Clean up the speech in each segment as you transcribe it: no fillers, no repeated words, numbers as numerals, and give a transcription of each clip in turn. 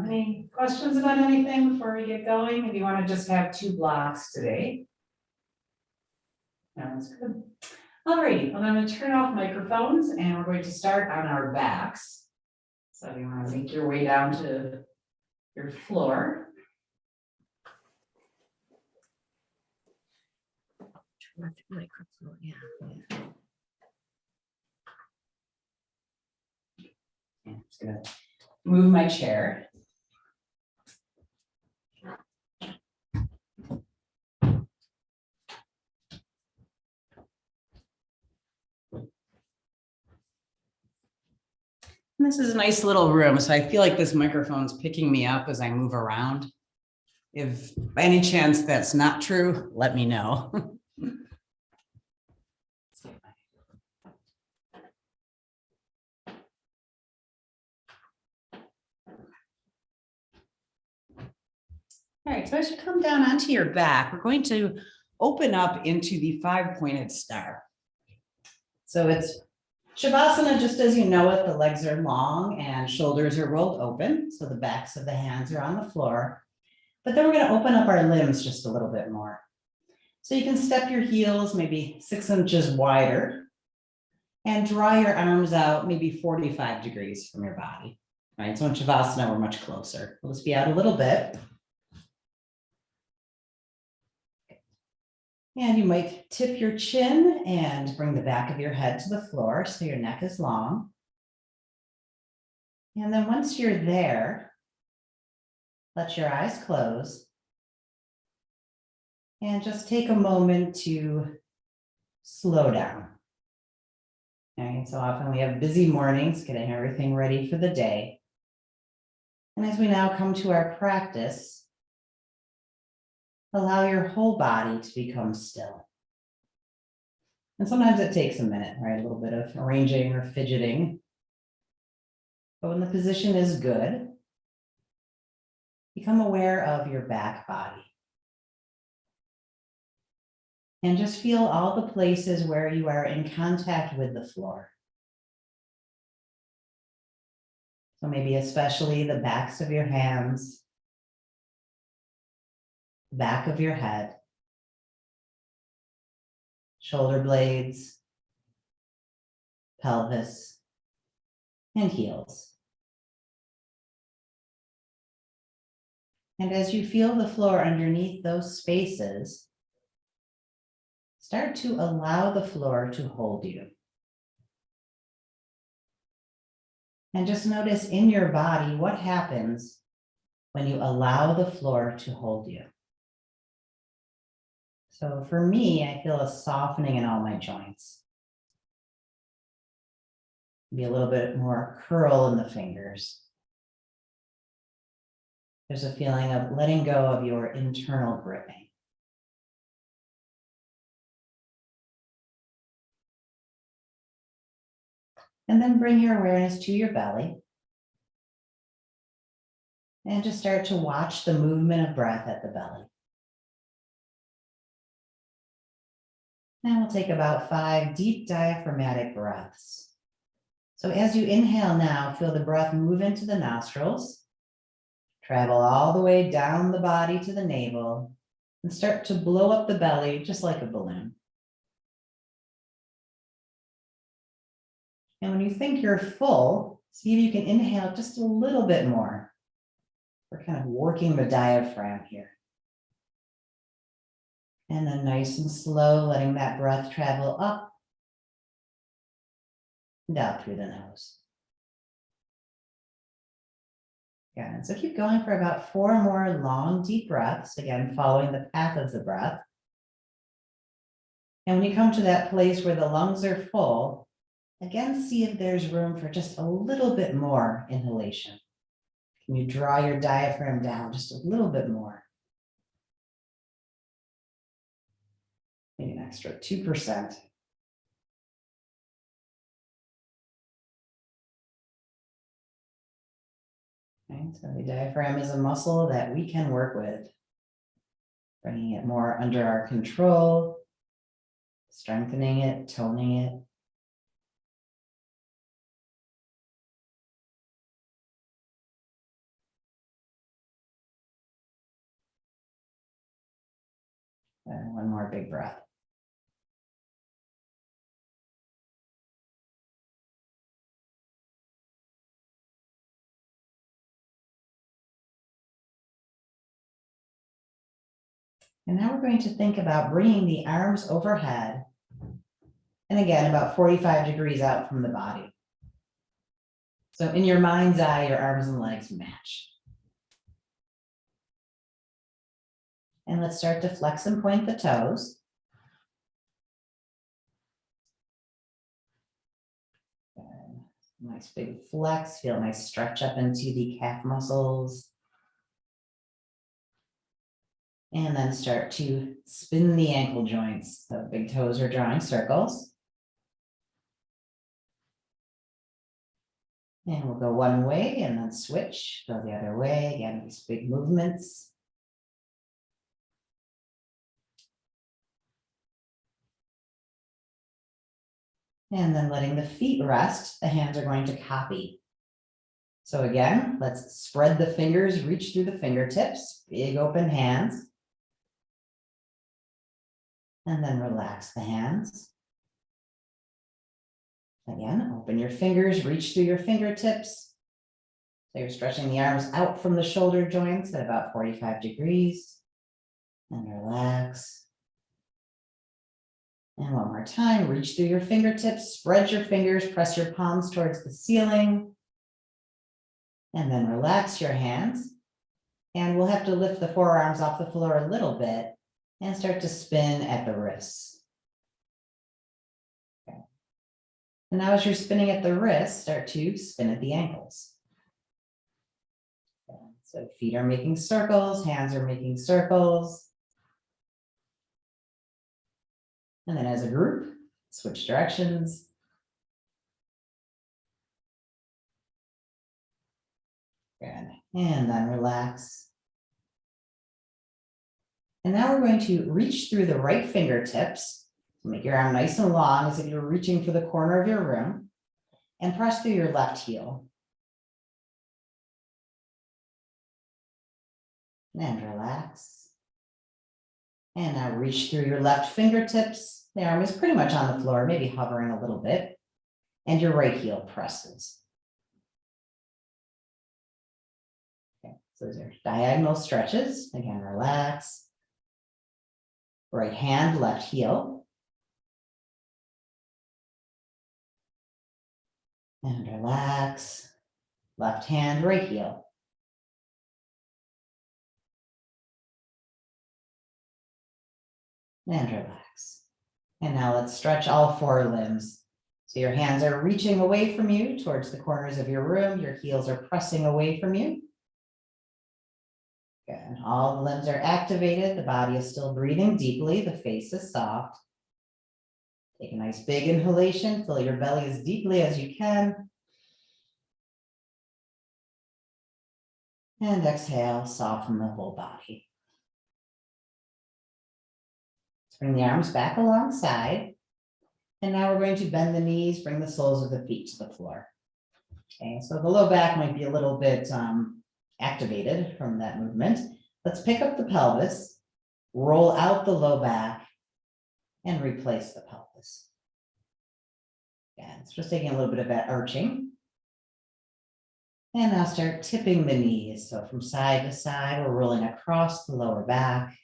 Any questions about anything before we get going? If you want to just have 2 blocks today. Sounds good. All right, well, I'm going to turn off microphones and we're going to start on our backs. So you want to make your way down to your floor. Microphone, yeah. I'm just gonna move my chair. And this is a nice little room, so I feel like this microphone's picking me up as I move around. If by any chance that's not true, let me know. All right, so as you come down onto your back, we're going to open up into the 5-pointed star. So it's Shavasana, just as you know it, the legs are long and shoulders are rolled open. So the backs of the hands are on the floor. But then we're going to open up our limbs just a little bit more. So you can step your heels maybe 6 inches wider and draw your arms out maybe 45 degrees from your body. Right, so in Shavasana, we're much closer. We'll just be out a little bit. And you might tip your chin and bring the back of your head to the floor so your neck is long. And then once you're there, let your eyes close. And just take a moment to slow down. All right, so often we have busy mornings, getting everything ready for the day. And as we now come to our practice, allow your whole body to become still. And sometimes it takes a minute, right? A little bit of arranging or fidgeting. But when the position is good, become aware of your back body. And just feel all the places where you are in contact with the floor. So maybe especially the backs of your hands, back of your head, shoulder blades, pelvis, and heels. And as you feel the floor underneath those spaces, start to allow the floor to hold you. And just notice in your body what happens when you allow the floor to hold you. So for me, I feel a softening in all my joints. Maybe a little bit more curl in the fingers. There's a feeling of letting go of your internal gripping. And then bring your awareness to your belly. And just start to watch the movement of breath at the belly. And we'll take about 5 deep diaphragmatic breaths. So as you inhale now, feel the breath move into the nostrils, travel all the way down the body to the navel, and start to blow up the belly just like a balloon. And when you think you're full, see if you can inhale just a little bit more. We're kind of working the diaphragm here. And then nice and slow, letting that breath travel up and out through the nose. Yeah, and so keep going for about 4 more long, deep breaths, again, following the path of the breath. And when you come to that place where the lungs are full, again, see if there's room for just a little bit more inhalation. Can you draw your diaphragm down just a little bit more? Maybe an extra 2%. Okay, so the diaphragm is a muscle that we can work with, bringing it more under our control, strengthening it, toning it. And one more big breath. And now we're going to think about bringing the arms overhead. And again, about 45 degrees out from the body. So in your mind's eye, your arms and legs match. And let's start to flex and point the toes. Good. Nice big flex, feel a nice stretch up into the calf muscles. And then start to spin the ankle joints. The big toes are drawing circles. And we'll go one way and then switch, go the other way. Again, these big movements. And then letting the feet rest, the hands are going to copy. So again, let's spread the fingers, reach through the fingertips, big open hands. And then relax the hands. Again, open your fingers, reach through your fingertips. So you're stretching the arms out from the shoulder joints at about 45 degrees. And relax. And one more time, reach through your fingertips, spread your fingers, press your palms towards the ceiling. And then relax your hands. And we'll have to lift the forearms off the floor a little bit and start to spin at the wrists. Okay. And now as you're spinning at the wrists, start to spin at the ankles. Okay. So feet are making circles, hands are making circles. And then as a group, switch directions. Good. And then relax. And now we're going to reach through the right fingertips. Make your arm nice and long as if you're reaching for the corner of your room. And press through your left heel. And relax. And now reach through your left fingertips. The arm is pretty much on the floor, maybe hovering a little bit. And your right heel presses. Okay, so those are diagonal stretches. Again, relax. Right hand, left heel. And relax. Left hand, right heel. And relax. And now let's stretch all four limbs. So your hands are reaching away from you towards the corners of your room. Your heels are pressing away from you. Good. All the limbs are activated. The body is still breathing deeply. The face is soft. Take a nice big inhalation. Fill your belly as deeply as you can. And exhale, soften the whole body. Let's bring the arms back alongside. And now we're going to bend the knees, bring the soles of the feet to the floor. Okay, so the low back might be a little bit activated from that movement. Let's pick up the pelvis, roll out the low back, and replace the pelvis. Again, it's just taking a little bit of that arching. And now start tipping the knees. So from side to side, we're rolling across the lower back.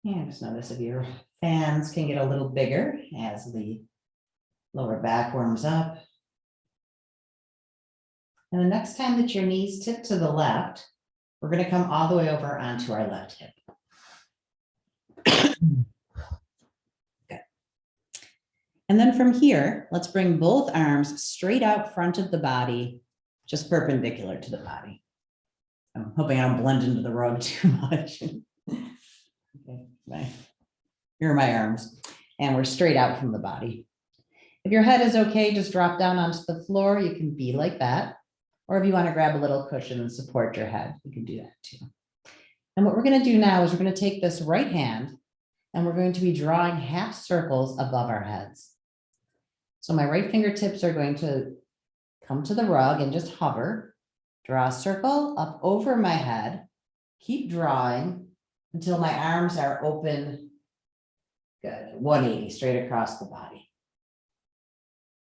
And just notice if your fans can get a little bigger as the lower back warms up. And the next time that your knees tip to the left, we're going to come all the way over onto our left hip. Okay. And then from here, let's bring both arms straight out front of the body, just perpendicular to the body. I'm hoping I don't blend into the rug too much. Okay, here are my arms, and we're straight out from the body. If your head is okay, just drop down onto the floor. You can be like that. Or if you want to grab a little cushion and support your head, you can do that too. And what we're going to do now is we're going to take this right hand and we're going to be drawing half circles above our heads. So my right fingertips are going to come to the rug and just hover, draw a circle up over my head, keep drawing until my arms are open. Good, 180 straight across the body.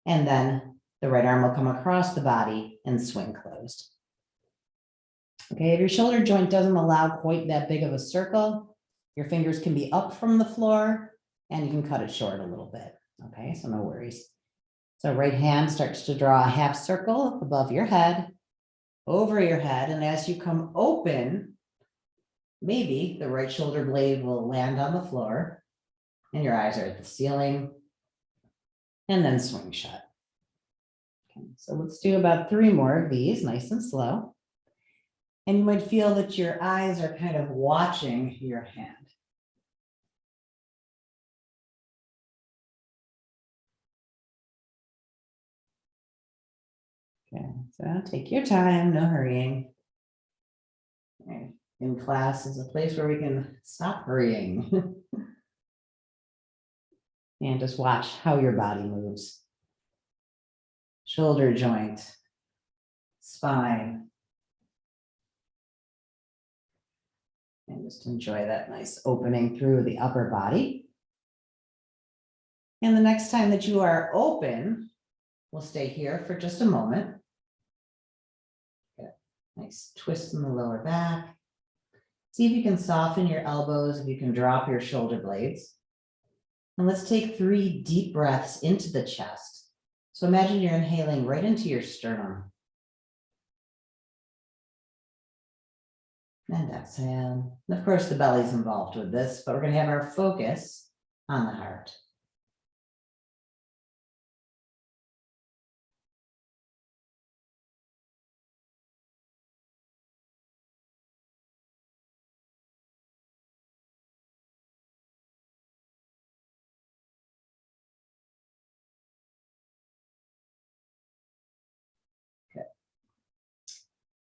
And then the right arm will come across the body and swing closed. Okay, if your shoulder joint doesn't allow quite that big of a circle, your fingers can be up from the floor and you can cut it short a little bit. Okay, so no worries. So right hand starts to draw a half circle above your head, over your head, and as you come open, maybe the right shoulder blade will land on the floor and your eyes are at the ceiling, and then swing shut. Okay, so let's do about 3 more of these, nice and slow. And you might feel that your eyes are kind of watching your hand. Okay, so take your time, no hurrying. Okay. In class is a place where we can stop hurrying. And just watch how your body moves. Shoulder joint, spine. And just enjoy that nice opening through the upper body. And the next time that you are open, we'll stay here for just a moment. Good. Nice twist in the lower back. See if you can soften your elbows, if you can drop your shoulder blades. And let's take 3 deep breaths into the chest. So imagine you're inhaling right into your sternum. And exhale. And of course, the belly's involved with this, but we're going to have our focus on the heart.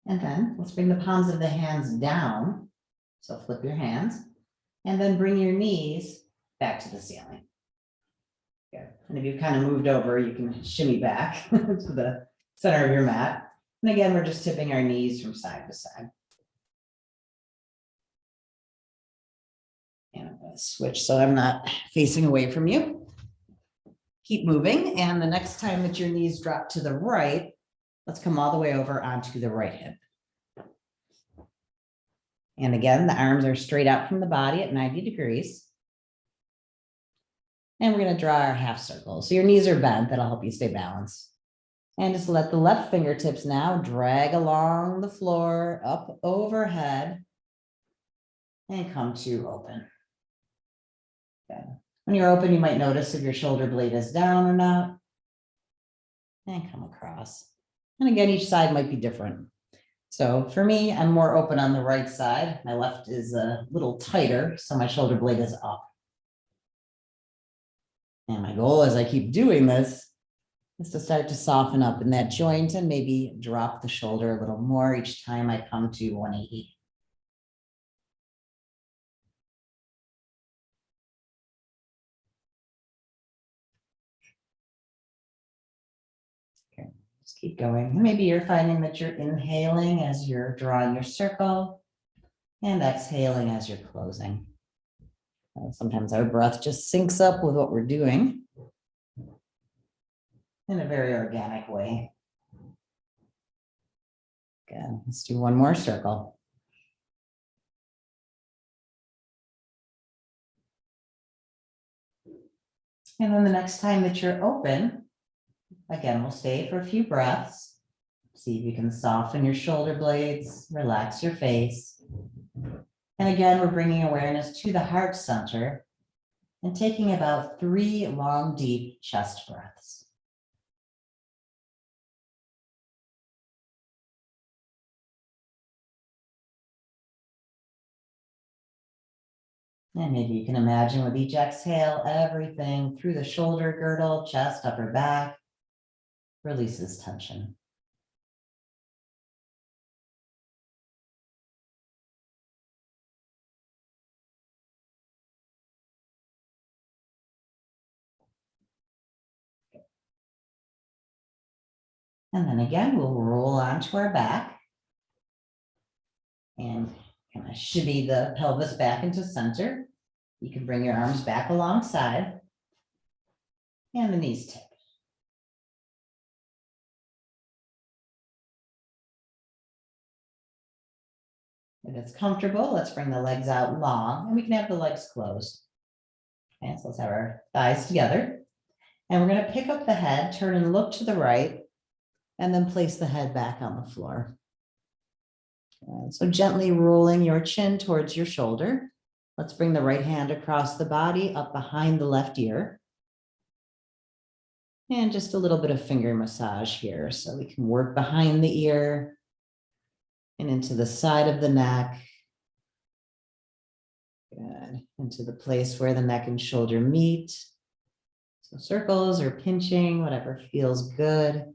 And then let's bring the palms of the hands down. So flip your hands and then bring your knees back to the ceiling. Good. And if you've kind of moved over, you can shimmy back to the center of your mat. And again, we're just tipping our knees from side to side. And I'm going to switch so I'm not facing away from you. Keep moving. And the next time that your knees drop to the right, let's come all the way over onto the right hip. And again, the arms are straight out from the body at 90 degrees. And we're going to draw our half circle. So your knees are bent. That'll help you stay balanced. And just let the left fingertips now drag along the floor, up overhead, and come to open. Good. When you're open, you might notice if your shoulder blade is down or not. And come across. And again, each side might be different. So for me, I'm more open on the right side. My left is a little tighter, so my shoulder blade is up. And my goal as I keep doing this is to start to soften up in that joint and maybe drop the shoulder a little more each time I come to 180. Okay, just keep going. Maybe you're finding that you're inhaling as you're drawing your circle and exhaling as you're closing. Sometimes our breath just syncs up with what we're doing in a very organic way. Good. Let's do one more circle. And then the next time that you're open, again, we'll stay for a few breaths. See if you can soften your shoulder blades, relax your face. And again, we're bringing awareness to the heart center and taking about 3 long, deep chest breaths. And maybe you can imagine with each exhale, everything through the shoulder girdle, chest, upper back, releases tension. And then again, we'll roll onto our back and kind of shimmy the pelvis back into center. You can bring your arms back alongside and the knees tip. If it's comfortable, let's bring the legs out long and we can have the legs closed. Okay, so let's have our thighs together. And we're going to pick up the head, turn and look to the right, and then place the head back on the floor. And so gently rolling your chin towards your shoulder. Let's bring the right hand across the body up behind the left ear. And just a little bit of finger massage here. So we can work behind the ear and into the side of the neck. Good. Into the place where the neck and shoulder meet. So circles or pinching, whatever feels good.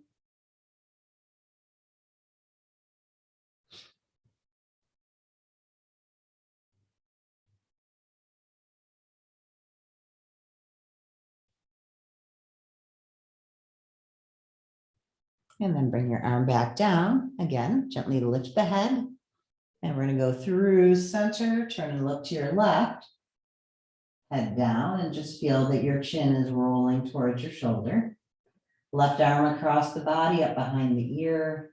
And then bring your arm back down. Again, gently lift the head. And we're going to go through center, turn and look to your left. Head down and just feel that your chin is rolling towards your shoulder. Left arm across the body, up behind the ear.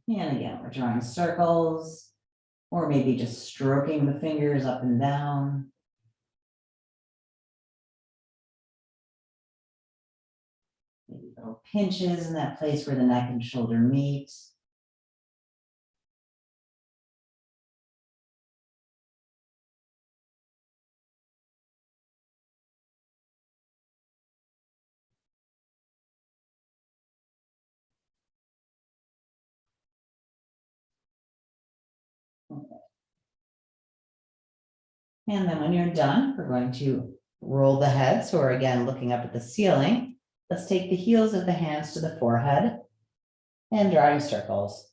And again, we're drawing circles, or maybe just stroking the fingers up and down. Maybe little pinches in that place where the neck and shoulder meet. And then when you're done, we're going to roll the head. So we're again looking up at the ceiling. Let's take the heels of the hands to the forehead and drawing circles.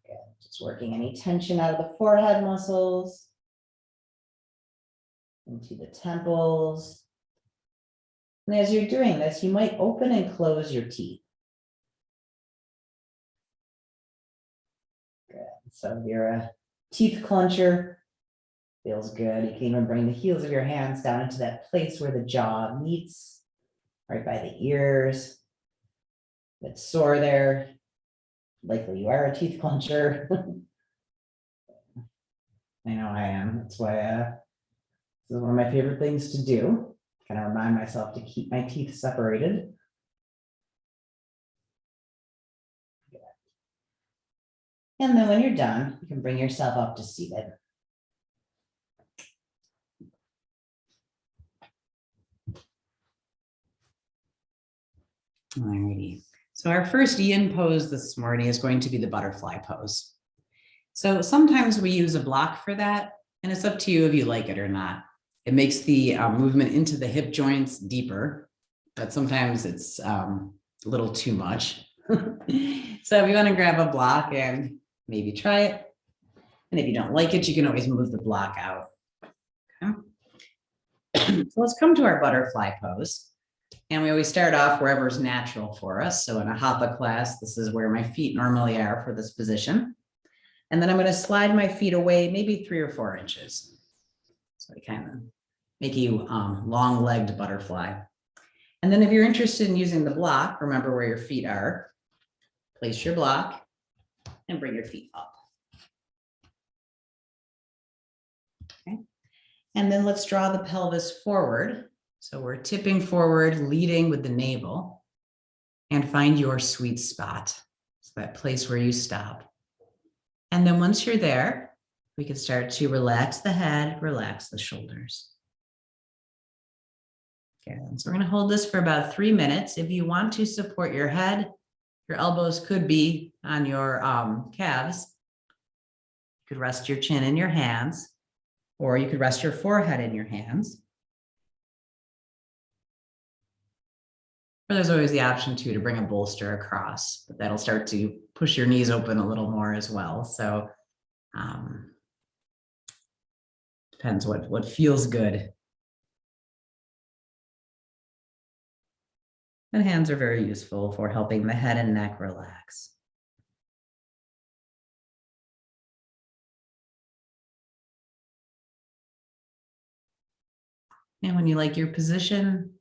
Good. Just working any tension out of the forehead muscles, into the temples. And as you're doing this, you might open and close your teeth. Good. So if you're a teeth clencher, feels good. You can even bring the heels of your hands down into that place where the jaw meets, right by the ears. If it's sore there, likely you are a teeth clencher. I know I am. That's why this is one of my favorite things to do. Kind of remind myself to keep my teeth separated. And then when you're done, you can bring yourself up to seated. Alrighty. So our first yin pose this morning is going to be the butterfly pose. So sometimes we use a block for that, and it's up to you if you like it or not. It makes the movement into the hip joints deeper, but sometimes it's a little too much. So if you want to grab a block and maybe try it, and if you don't like it, you can always move the block out. Okay. So let's come to our butterfly pose. And we always start off wherever's natural for us. So in a hatha class, this is where my feet normally are for this position. And then I'm going to slide my feet away maybe 3 or 4 inches. So I kind of make you long-legged butterfly. And then if you're interested in using the block, remember where your feet are. Place your block and bring your feet up. Okay. And then let's draw the pelvis forward. So we're tipping forward, leading with the navel, and find your sweet spot. So that place where you stop. And then once you're there, we can start to relax the head, relax the shoulders. Okay, so we're going to hold this for about 3 minutes. If you want to support your head, your elbows could be on your calves. You could rest your chin in your hands, or you could rest your forehead in your hands. Or there's always the option too to bring a bolster across, but that'll start to push your knees open a little more as well. So depends what feels good. And hands are very useful for helping the head and neck relax. And when you like your position,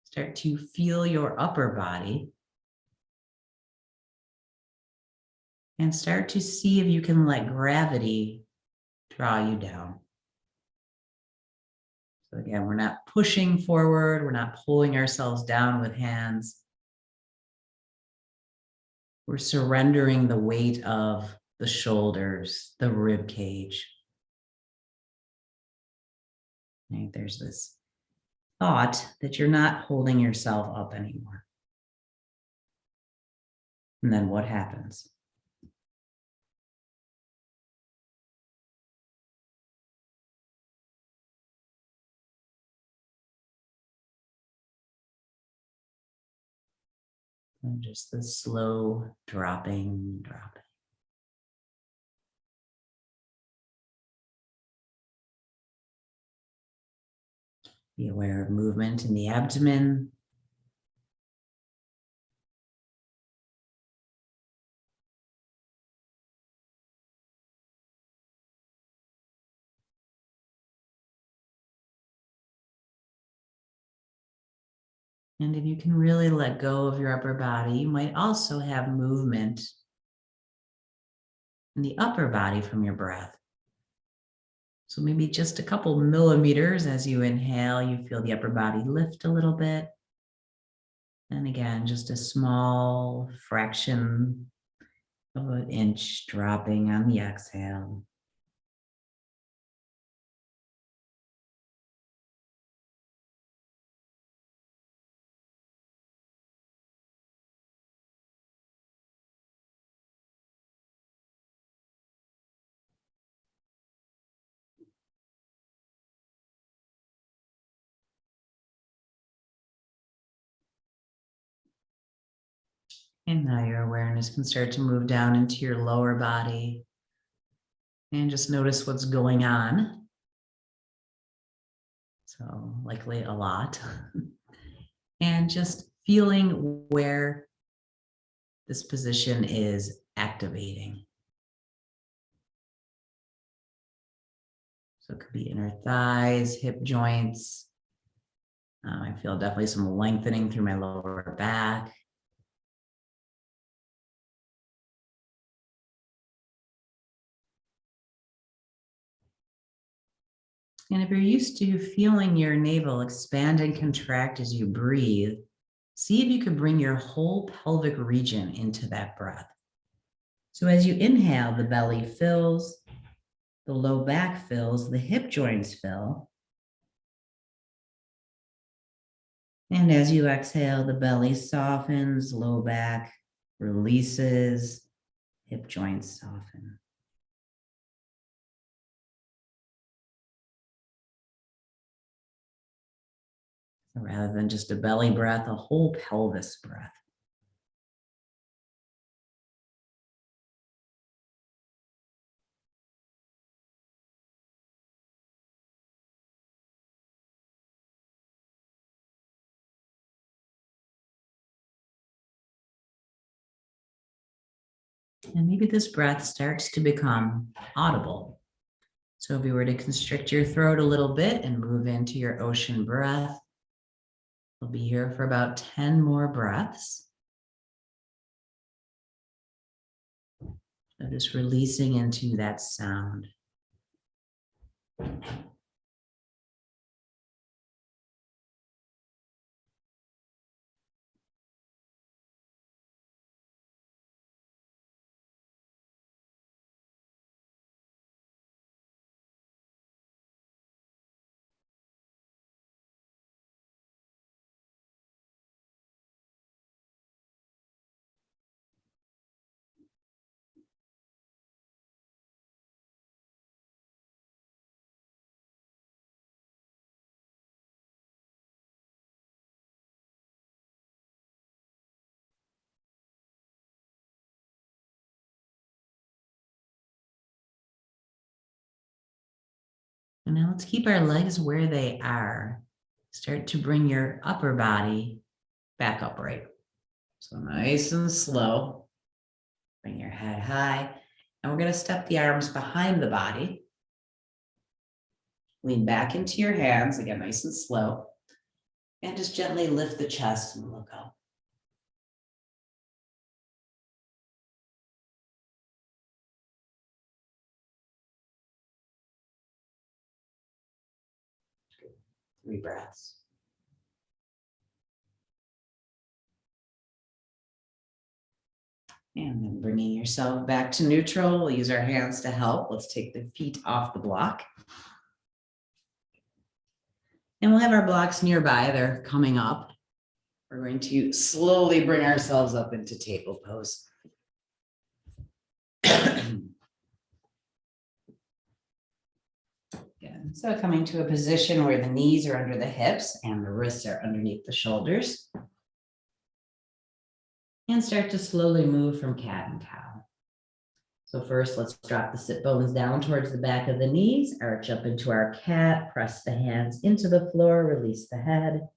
start to feel your upper body and start to see if you can let gravity draw you down. So again, we're not pushing forward, we're not pulling ourselves down with hands. We're surrendering the weight of the shoulders, the rib cage. Right? There's this thought that you're not holding yourself up anymore. And then what happens? And just the slow dropping. Be aware of movement in the abdomen. And if you can really let go of your upper body, you might also have movement in the upper body from your breath. So maybe just a couple millimeters as you inhale, you feel the upper body lift a little bit. And again, just a small fraction of an inch dropping on the exhale. And now your awareness can start to move down into your lower body and just notice what's going on. So likely a lot. And just feeling where this position is activating. So it could be inner thighs, hip joints. I feel definitely some lengthening through my lower back. And if you're used to feeling your navel expand and contract as you breathe, see if you can bring your whole pelvic region into that breath. So as you inhale, the belly fills, the low back fills, the hip joints fill. And as you exhale, the belly softens, low back releases, hip joints soften. So rather than just a belly breath, a whole pelvis breath. And maybe this breath starts to become audible. So if you were to constrict your throat a little bit and move into your ocean breath, we'll be here for about 10 more breaths. So just releasing into that sound. And now let's keep our legs where they are. start to bring your upper body back upright. So nice and slow. Bring your head high. And we're going to step the arms behind the body. Lean back into your hands, again, nice and slow. And just gently lift the chest and look up. Good. 3 breaths. And then bringing yourself back to neutral. We'll use our hands to help. Let's take the feet off the block. And we'll have our blocks nearby. They're coming up. We're going to slowly bring ourselves up into table pose. Good. So coming to a position where the knees are under the hips and the wrists are underneath the shoulders. And start to slowly move from cat and cow. So first, let's drop the sit bones down towards the back of the knees, arch up into our cat, press the hands into the floor, release the head.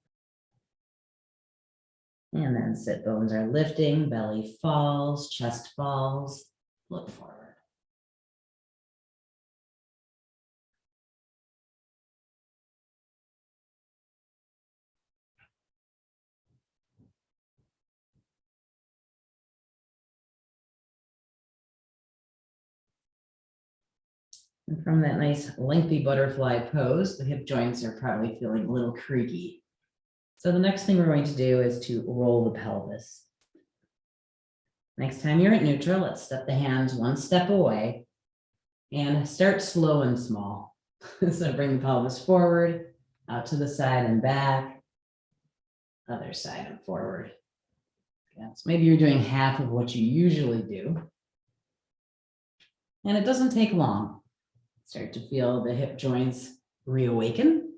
And then sit bones are lifting, belly falls, chest falls, look forward. And from that nice lengthy butterfly pose, the hip joints are probably feeling a little creaky. So the next thing we're going to do is to roll the pelvis. Next time you're at neutral, let's step the hands one step away and start slow and small. So bring the pelvis forward, out to the side and back, other side and forward. Yeah, so maybe you're doing half of what you usually do. And it doesn't take long. Start to feel the hip joints reawaken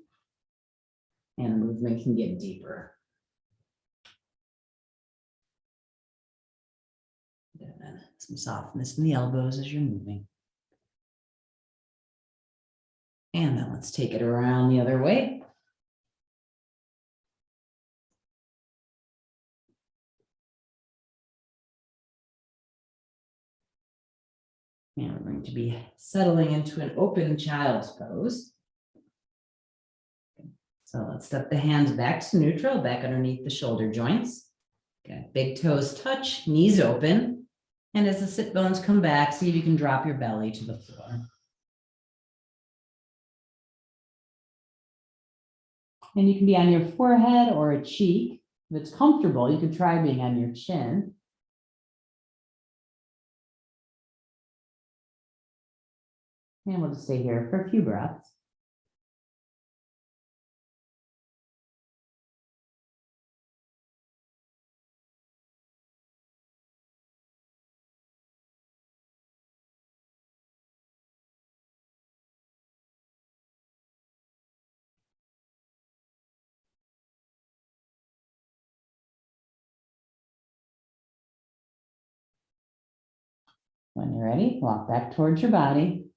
and movement can get deeper. And some softness in the elbows as you're moving. And then let's take it around the other way. And we're going to be settling into an open child's pose. So let's step the hands back to neutral, back underneath the shoulder joints. Okay, big toes touch, knees open. And as the sit bones come back, see if you can drop your belly to the floor. And you can be on your forehead or a cheek. If it's comfortable, you could try being on your chin. And we'll just stay here for a few breaths. When you're ready, walk back towards your body.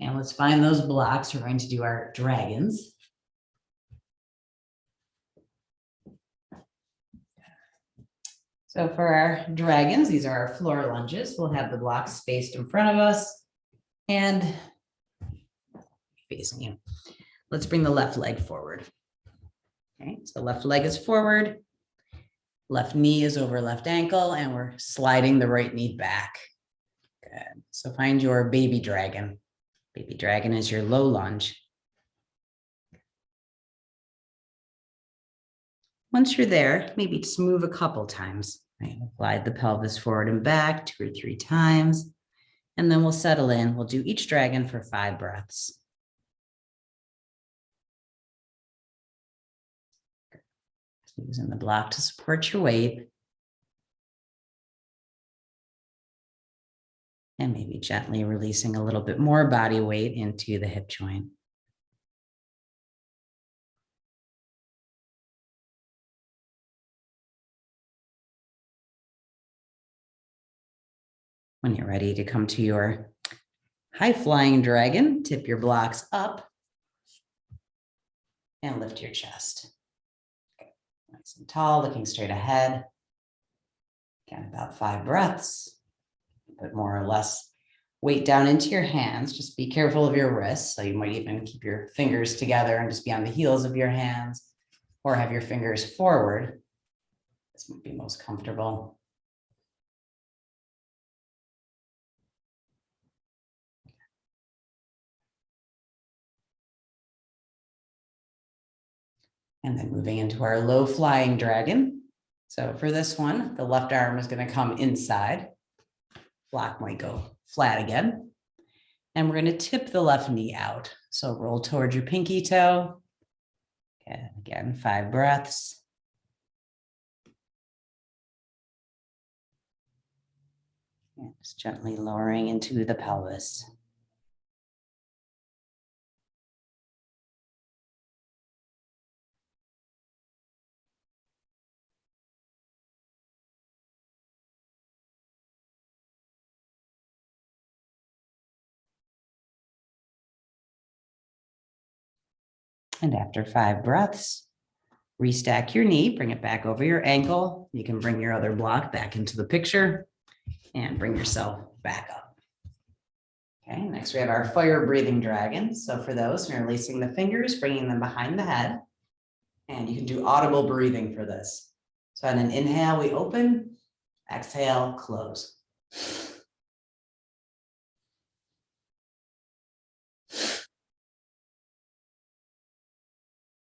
And let's find those blocks. We're going to do our dragons. So for our dragons, these are our floor lunges. We'll have the blocks spaced in front of us and facing you. Let's bring the left leg forward. Okay, so left leg is forward. Left knee is over left ankle, and we're sliding the right knee back. Good. So find your baby dragon. Baby dragon is your low lunge. Once you're there, maybe just move a couple times. Right? Glide the pelvis forward and back 2 or 3 times. And then we'll settle in. We'll do each dragon for 5 breaths. Using the block to support your weight. And maybe gently releasing a little bit more body weight into the hip joint. When you're ready to come to your high flying dragon, tip your blocks up. and lift your chest. Okay. Nice and tall, looking straight ahead. Again, about 5 breaths. Put more or less weight down into your hands. Just be careful of your wrists. So you might even keep your fingers together and just be on the heels of your hands, or have your fingers forward. This might be most comfortable. And then moving into our low flying dragon. So for this one, the left arm is going to come inside. Block might go flat again. And we're going to tip the left knee out. So roll towards your pinky toe. And again, 5 breaths. And just gently lowering into the pelvis. And after 5 breaths, restack your knee, bring it back over your ankle. You can bring your other block back into the picture and bring yourself back up. Okay, next we have our fire breathing dragon. So for those, we're releasing the fingers, bringing them behind the head. And you can do audible breathing for this. So on an inhale, we open, exhale, close.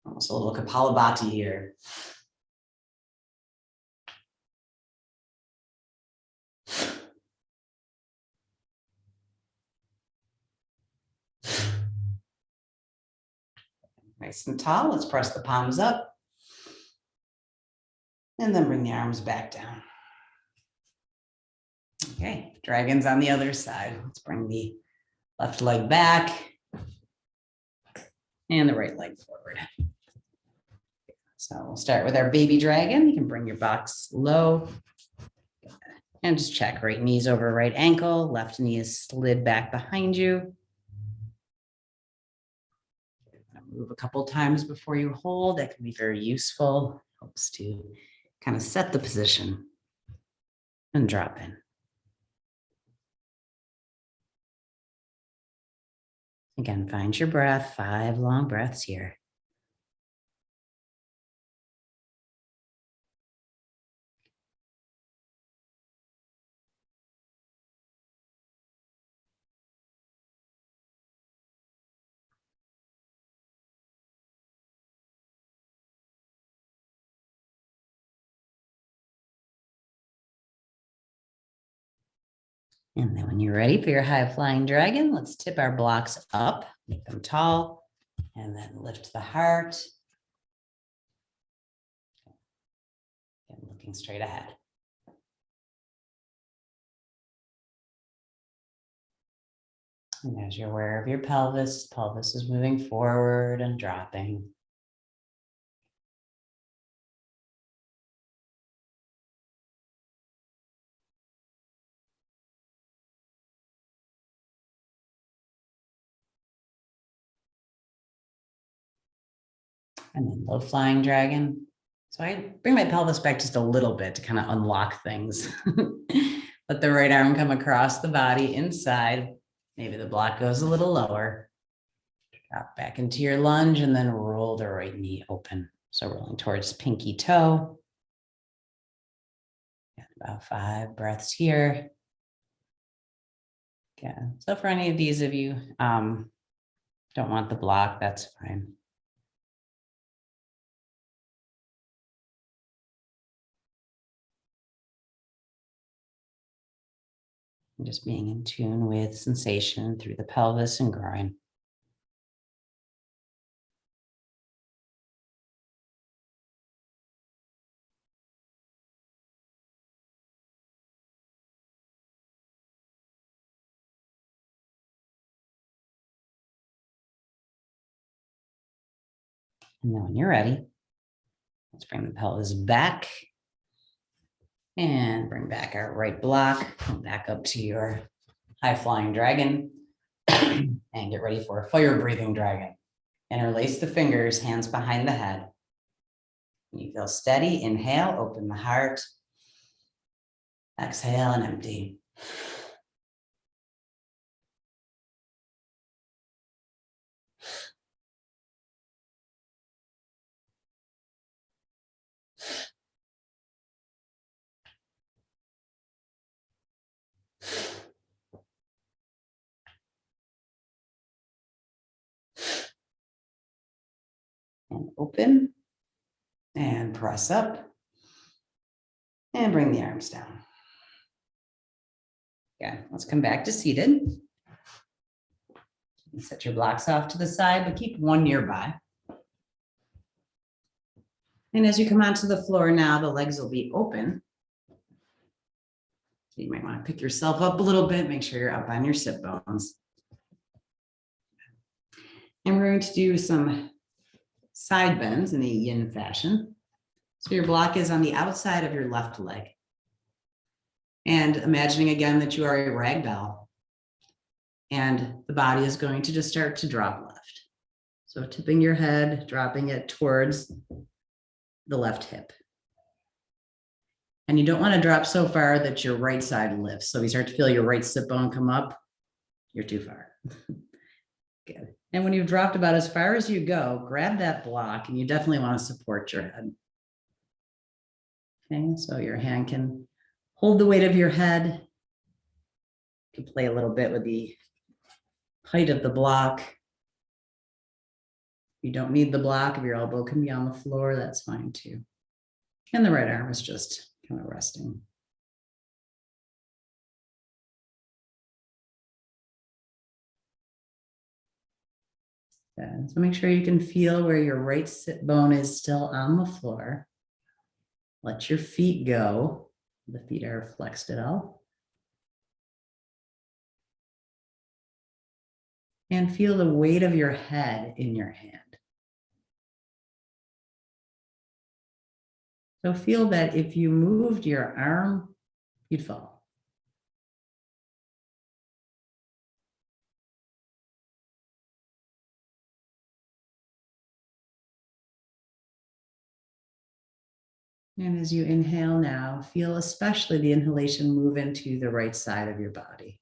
Almost a little Kapalabhati here. Nice and tall. Let's press the palms up. And then bring the arms back down. Okay, dragon's on the other side. Let's bring the left leg back and the right leg forward. So we'll start with our baby dragon. You can bring your box low and just check right knees over right ankle. Left knee is slid back behind you. Move a couple times before you hold. That can be very useful. Helps to kind of set the position and drop in. Again, find your breath, 5 long breaths here. And then when you're ready for your high flying dragon, let's tip our blocks up, make them tall, and then lift the heart. And looking straight ahead. And as you're aware of your pelvis, pelvis is moving forward and dropping. And then low flying dragon. So I bring my pelvis back just a little bit to kind of unlock things. Let the right arm come across the body inside. Maybe the block goes a little lower. Drop back into your lunge and then roll the right knee open. So rolling towards pinky toe. Got about 5 breaths here. Yeah. So for any of these of you don't want the block, that's fine. And just being in tune with sensation through the pelvis and groin. And then when you're ready, let's bring the pelvis back and bring back our right block. Come back up to your high flying dragon and get ready for a fire breathing dragon. Interlace the fingers, hands behind the head. When you feel steady, inhale, open the heart. Exhale and empty. And open and press up and bring the arms down. Yeah, let's come back to seated. Set your blocks off to the side, but keep one nearby. And as you come onto the floor now, the legs will be open. So you might want to pick yourself up a little bit, make sure you're up on your sit bones. And we're going to do some side bends in a yin fashion. So your block is on the outside of your left leg. And imagining again that you are a rag doll. And the body is going to just start to drop left. So tipping your head, dropping it towards the left hip. And you don't want to drop so far that your right side lifts. So if you start to feel your right sit bone come up, you're too far. Good. And when you've dropped about as far as you go, grab that block and you definitely want to support your head. Okay, so your hand can hold the weight of your head. You can play a little bit with the height of the block. You don't need the block. If your elbow can be on the floor, that's fine too. And the right arm is just kind of resting. So make sure you can feel where your right sit bone is still on the floor. Let your feet go. The feet are flexed at all. And feel the weight of your head in your hand. So feel that if you moved your arm, you'd fall. And as you inhale now, feel especially the inhalation move into the right side of your body.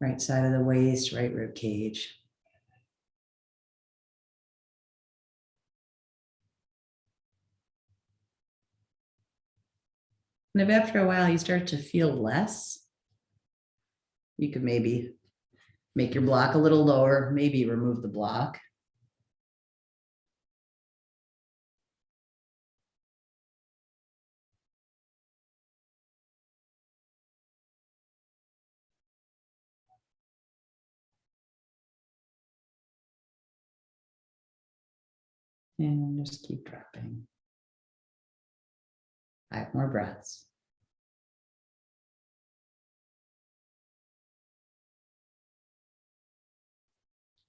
Right side of the waist, right rib cage. And if after a while you start to feel less, you could maybe make your block a little lower, maybe remove the block. And just keep dropping. 5 more breaths.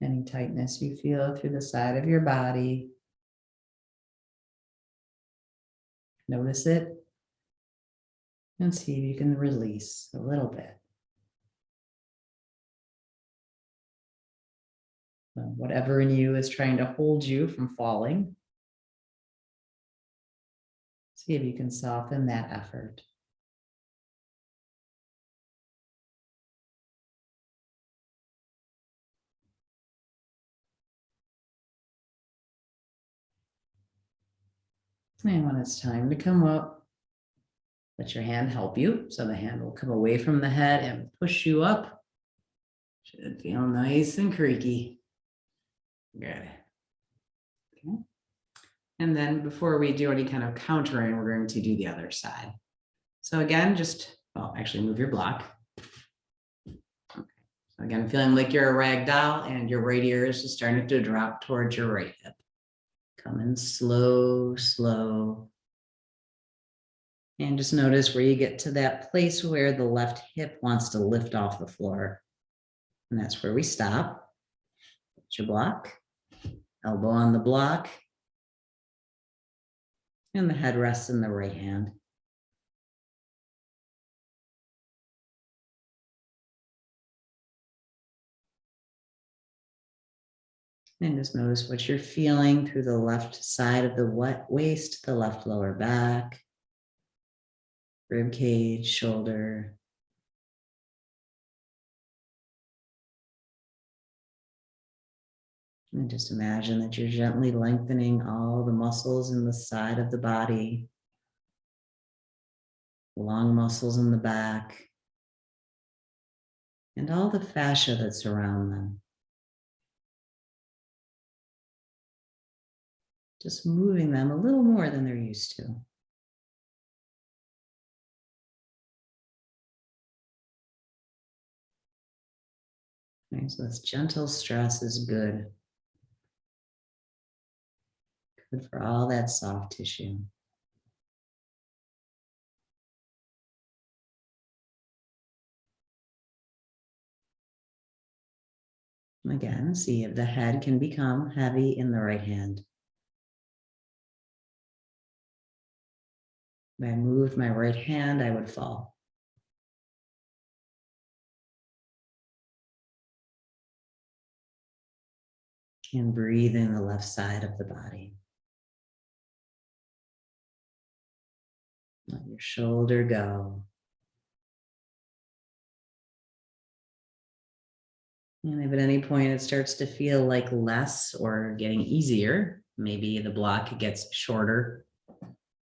Any tightness you feel through the side of your body, notice it and see if you can release a little bit. So whatever in you is trying to hold you from falling, see if you can soften that effort. And when it's time to come up, let your hand help you. So the hand will come away from the head and push you up. Should feel nice and creaky. Good. Okay. And then before we do any kind of countering, we're going to do the other side. So again, well, actually move your block. Okay. So again, feeling like you're a rag doll and your right ear is just starting to drop towards your right hip. Come in slow, slow. And just notice where you get to that place where the left hip wants to lift off the floor. And that's where we stop. Put your block, elbow on the block. And the head rests in the right hand. And just notice what you're feeling through the left side of the waist, the left lower back, rib cage, shoulder. And just imagine that you're gently lengthening all the muscles in the side of the body, long muscles in the back, and all the fascia that surround them. Just moving them a little more than they're used to. Okay, so this gentle stress is good. Good for all that soft tissue. Again, see if the head can become heavy in the right hand. If I moved my right hand, I would fall. And breathe in the left side of the body. Let your shoulder go. And if at any point it starts to feel like less or getting easier, maybe the block gets shorter,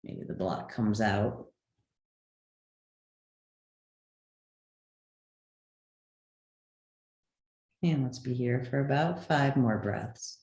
maybe the block comes out. And let's be here for about 5 more breaths.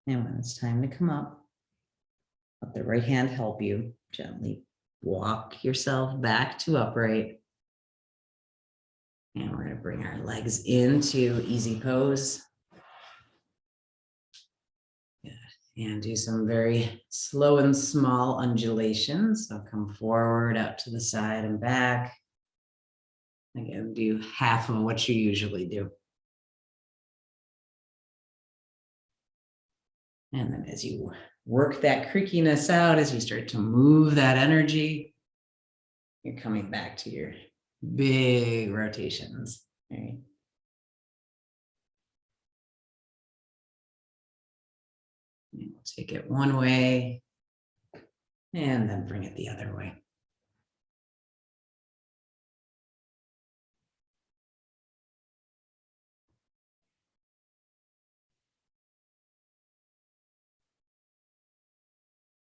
And when it's time to come up, let the right hand help you. Gently walk yourself back to upright. And we're going to bring our legs into easy pose. Good. And do some very slow and small undulations. So come forward, out to the side and back. Again, do half of what you usually do. And then as you work that creakiness out, as you start to move that energy, you're coming back to your big rotations. Right? And we'll take it one way and then bring it the other way.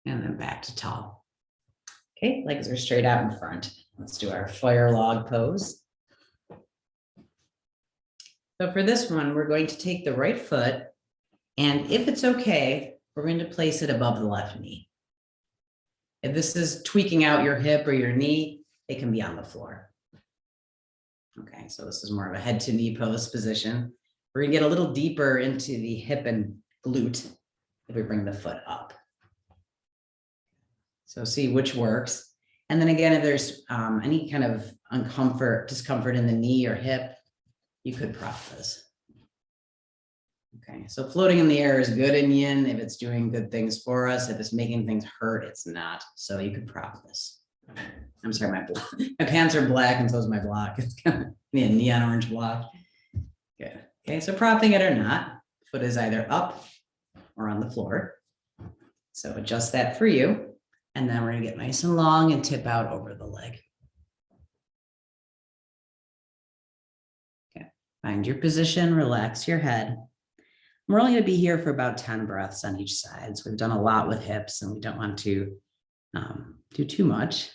And then back to tall. Okay, legs are straight out in front. Let's do our fire log pose. So for this one, we're going to take the right foot, and if it's okay, we're going to place it above the left knee. If this is tweaking out your hip or your knee, it can be on the floor. Okay, so this is more of a head to knee pose position. We're gonna get a little deeper into the hip and glute if we bring the foot up. So see which works. And then again, if there's any kind of discomfort in the knee or hip, you could prop this. Okay, so floating in the air is good in yin if it's doing good things for us. If it's making things hurt, it's not. So you could prop this. I'm sorry, my pants are black and so is my block. It's kind of a neon orange block. Good. Okay, so propping it or not, foot is either up or on the floor. So adjust that for you. And then we're gonna get nice and long and tip out over the leg. Okay, find your position, relax your head. We're only gonna be here for about 10 breaths on each side. So we've done a lot with hips and we don't want to do too much.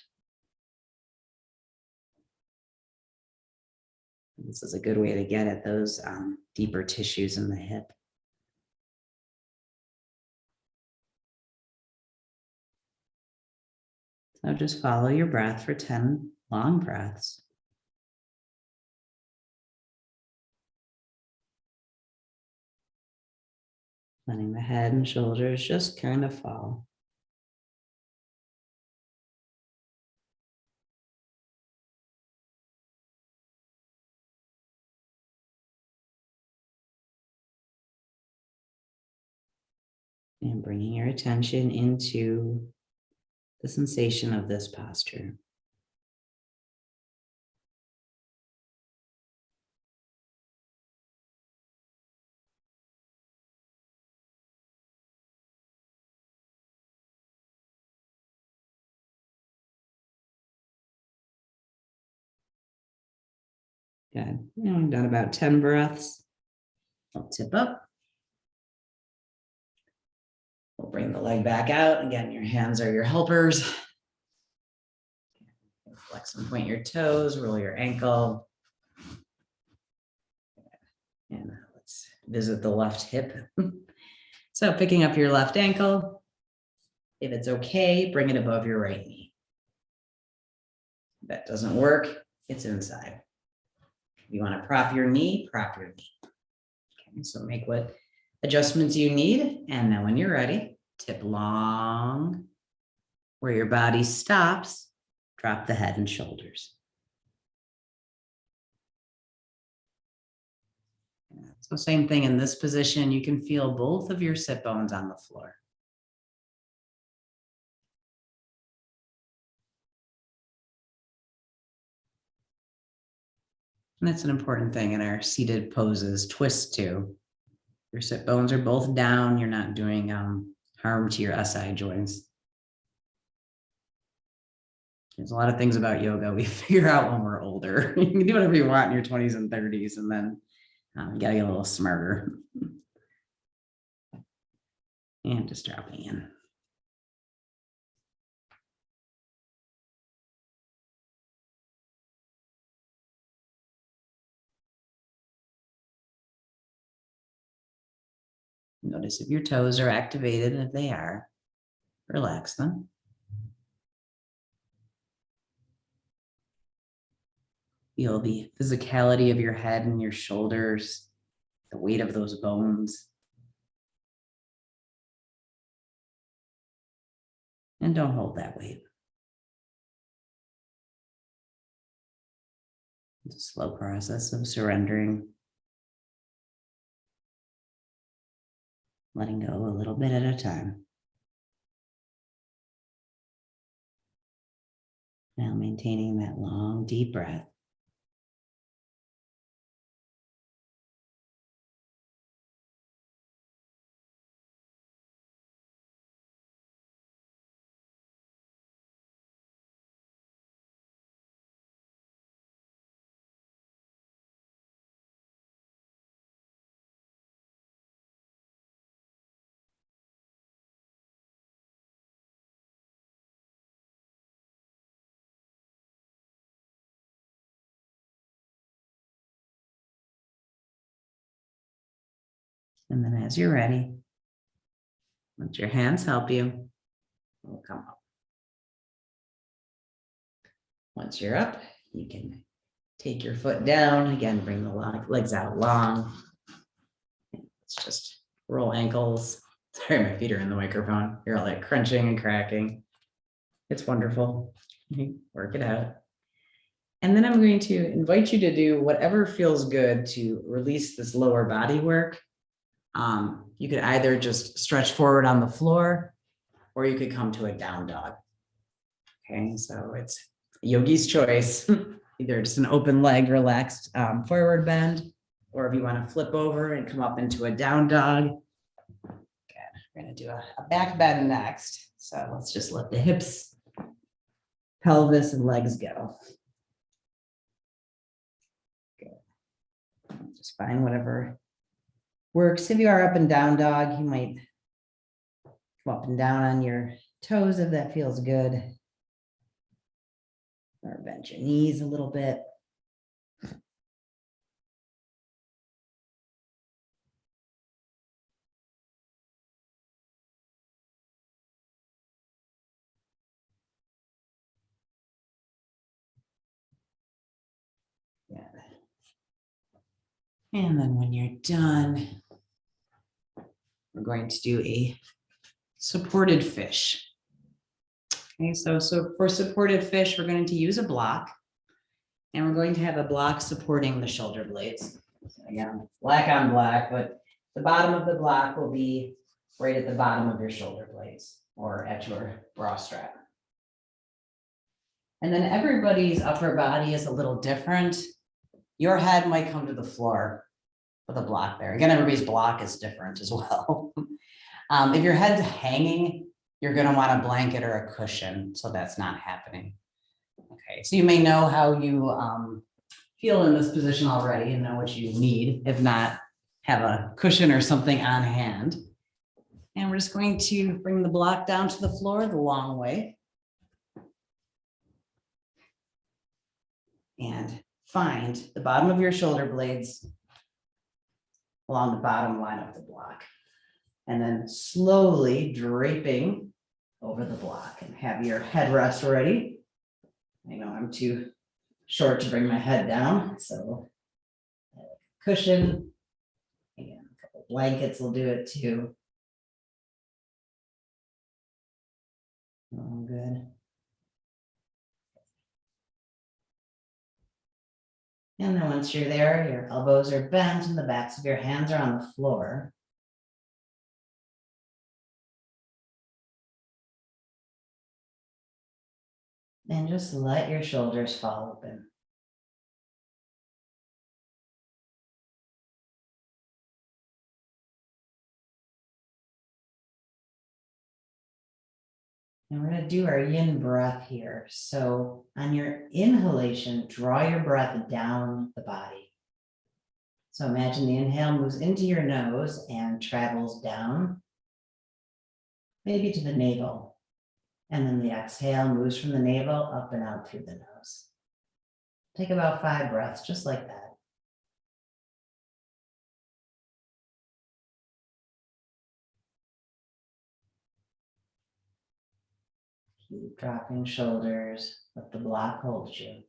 This is a good way to get at those deeper tissues in the hip. So just follow your breath for 10 long breaths. Letting the head and shoulders just kind of fall. And bringing your attention into the sensation of this posture. Good. We've done about 10 breaths. We'll tip up. We'll bring the leg back out. Again, your hands are your helpers. Flex and point your toes, roll your ankle. And let's visit the left hip. So picking up your left ankle. If it's okay, bring it above your right knee. If that doesn't work, it's inside. If you want to prop your knee, prop your knee. Okay, so make what adjustments you need. And then when you're ready, tip long. Where your body stops, drop the head and shoulders. So same thing in this position, you can feel both of your sit bones on the floor. And that's an important thing in our seated poses, twist too. Your sit bones are both down, you're not doing harm to your SI joints. There's a lot of things about yoga we figure out when we're older. You can do whatever you want in your 20s and 30s, and then you gotta get a little smarter. And just dropping in. Notice if your toes are activated, and if they are, relax them. Feel the physicality of your head and your shoulders, the weight of those bones. And don't hold that weight. It's a slow process of surrendering. Letting go a little bit at a time. Now maintaining that long, deep breath. And then as you're ready, let your hands help you. We'll come up. Once you're up, you can take your foot down. Again, bring the legs out long. It's just roll ankles. Sorry, my feet are in the microphone. You're all like crunching and cracking. It's wonderful. Work it out. And then I'm going to invite you to do whatever feels good to release this lower body work. You could either just stretch forward on the floor, or you could come to a down dog. Okay, so it's yogi's choice. Either just an open leg, relaxed forward bend, or if you want to flip over and come up into a down dog. Okay, we're going to do a back bend next. So let's just let the hips, pelvis, and legs go. Good. Just find whatever works. If you are up and down dog, you might come up and down on your toes if that feels good. Or bend your knees a little bit. Yeah. And then when you're done, we're going to do a supported fish. Okay, so for supported fish, we're going to use a block. And we're going to have a block supporting the shoulder blades. So again, black on black, but the bottom of the block will be right at the bottom of your shoulder blades or at your bra strap. And then everybody's upper body is a little different. Your head might come to the floor with a block there. Again, everybody's block is different as well. If your head's hanging, you're going to want a blanket or a cushion, so that's not happening. Okay, so you may know how you feel in this position already and know what you need. If not, have a cushion or something on hand. And we're just going to bring the block down to the floor the long way. And find the bottom of your shoulder blades along the bottom line of the block. And then slowly draping over the block and have your headrest ready. I know I'm too short to bring my head down, so cushion, again, a couple blankets will do it too. Oh, good. And then once you're there, your elbows are bent and the backs of your hands are on the floor. And just let your shoulders fall open. And we're going to do our yin breath here. So on your inhalation, draw your breath down the body. So imagine the inhale moves into your nose and travels down, maybe to the navel. And then the exhale moves from the navel up and out through the nose. Take about 5 breaths, just like that. Keep dropping shoulders, let the block hold you.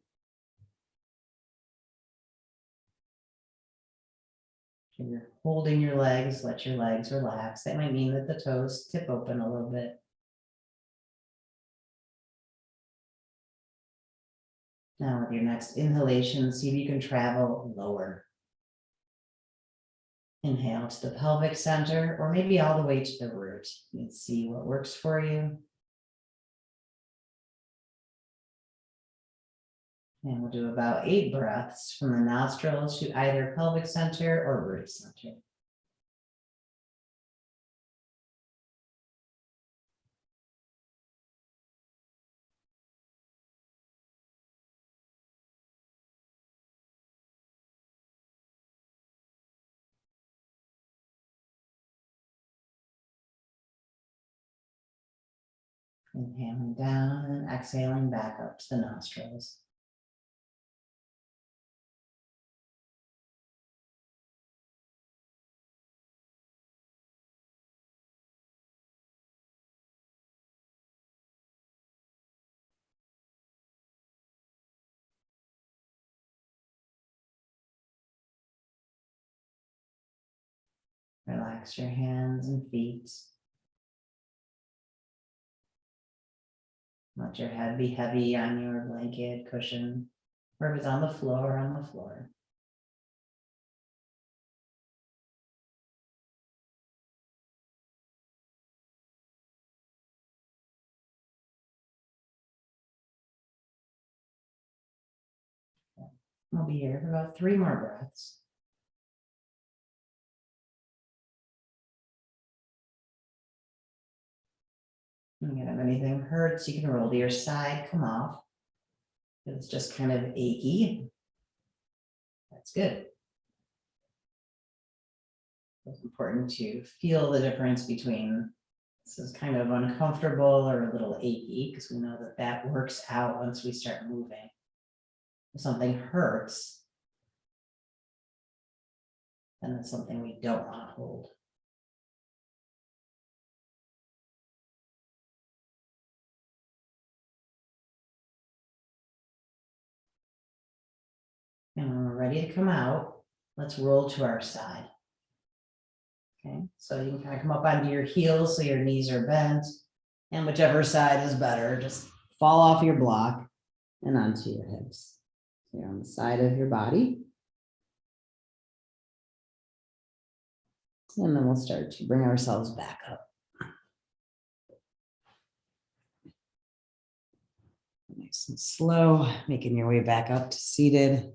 If you're holding your legs, let your legs relax. That might mean that the toes tip open a little bit. Now with your next inhalation, see if you can travel lower. Inhale to the pelvic center, or maybe all the way to the root. And see what works for you. And we'll do about 8 breaths from the nostrils to either pelvic center or root center. Inhaling down and exhaling back up to the nostrils. Relax your hands and feet. Let your head be heavy on your blanket, cushion, or if it's on the floor, on the floor. We'll be here for about 3 more breaths. Again, if anything hurts, you can roll to your side, come off. If it's just kind of achy, that's good. It's important to feel the difference between this is kind of uncomfortable or a little achy, because we know that that works out once we start moving. If something hurts, then it's something we don't want to hold. And when we're ready to come out, let's roll to our side. Okay, so you can kind of come up onto your heels so your knees are bent. And whichever side is better, just fall off your block and onto your hips. So you're on the side of your body. And then we'll start to bring ourselves back up. Nice and slow, making your way back up to seated.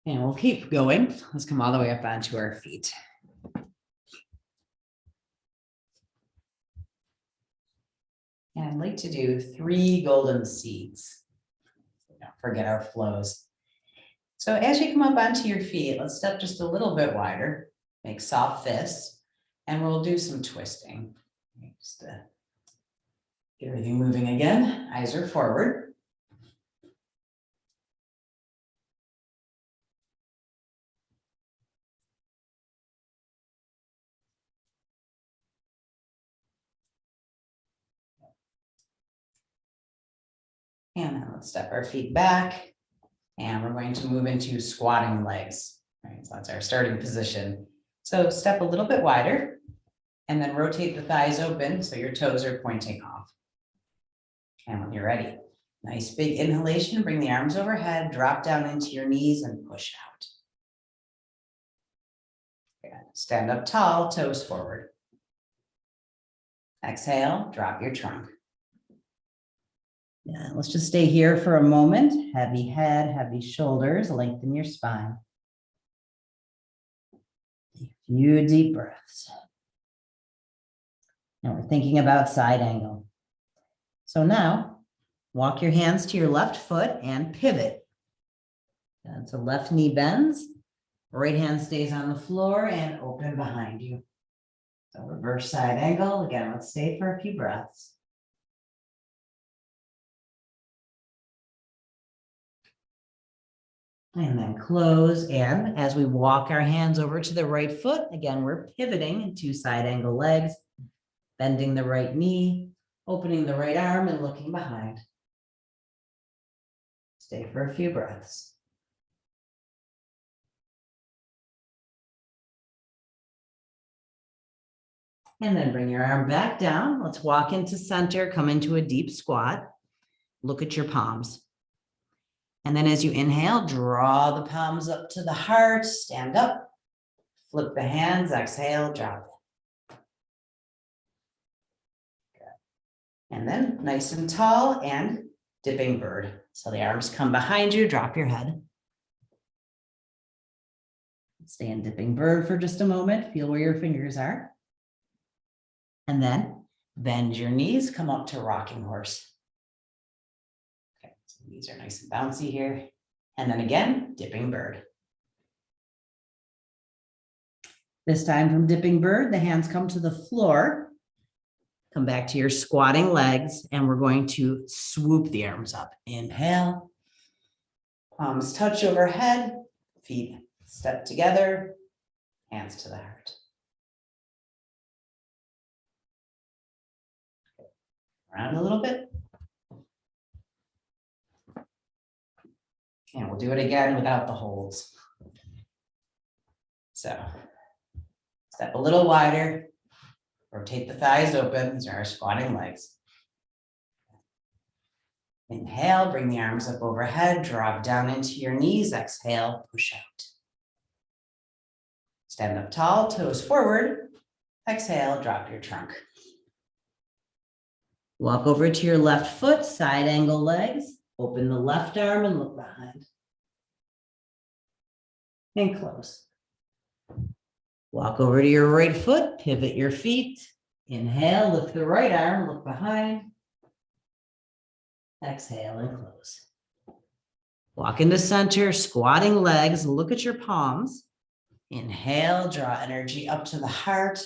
And we'll keep going. Let's come all the way up onto our feet. And I'd like to do 3 golden seeds. Don't forget our flows. So as you come up onto your feet, let's step just a little bit wider, make soft fists, and we'll do some twisting. Just to get everything moving again. Eyes are forward. And then let's step our feet back. And we're going to move into squatting legs. Right, so that's our starting position. So step a little bit wider and then rotate the thighs open so your toes are pointing off. And when you're ready, nice big inhalation, bring the arms overhead, drop down into your knees and push out. Good. Stand up tall, toes forward. Exhale, drop your trunk. Yeah, let's just stay here for a moment. Heavy head, heavy shoulders, lengthen your spine. A few deep breaths. And we're thinking about side angle. So now, walk your hands to your left foot and pivot. And so left knee bends, right hand stays on the floor and open behind you. So reverse side angle. Again, let's stay for a few breaths. And then close. And as we walk our hands over to the right foot, again, we're pivoting into side angle legs, bending the right knee, opening the right arm and looking behind. Stay for a few breaths. And then bring your arm back down. Let's walk into center, come into a deep squat. Look at your palms. And then as you inhale, draw the palms up to the heart, stand up, flip the hands, exhale, drop it. Good. And then nice and tall and dipping bird. So the arms come behind you, drop your head. Stay in dipping bird for just a moment. Feel where your fingers are. And then bend your knees, come up to rocking horse. Okay, so these are nice and bouncy here. And then again, dipping bird. This time from dipping bird, the hands come to the floor. Come back to your squatting legs, and we're going to swoop the arms up. Inhale, palms touch overhead, feet step together, hands to the heart. Around a little bit. And we'll do it again without the holds. So step a little wider, rotate the thighs open. These are our squatting legs. Inhale, bring the arms up overhead, drop down into your knees. Exhale, push out. Stand up tall, toes forward. Exhale, drop your trunk. Walk over to your left foot, side angle legs. Open the left arm and look behind. And close. Walk over to your right foot, pivot your feet. Inhale, lift the right arm, look behind. Exhale and close. Walk into center, squatting legs, look at your palms. Inhale, draw energy up to the heart.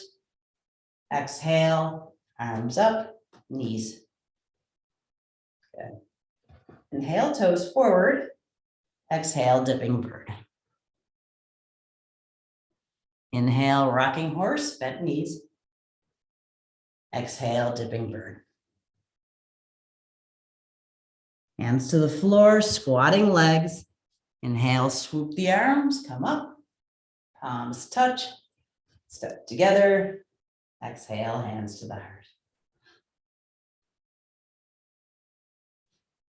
Exhale, arms up, knees. Good. Inhale, toes forward. Exhale, dipping bird. Inhale, rocking horse, bent knees. Exhale, dipping bird. Hands to the floor, squatting legs. Inhale, swoop the arms, come up. Palms touch, step together. Exhale, hands to the heart.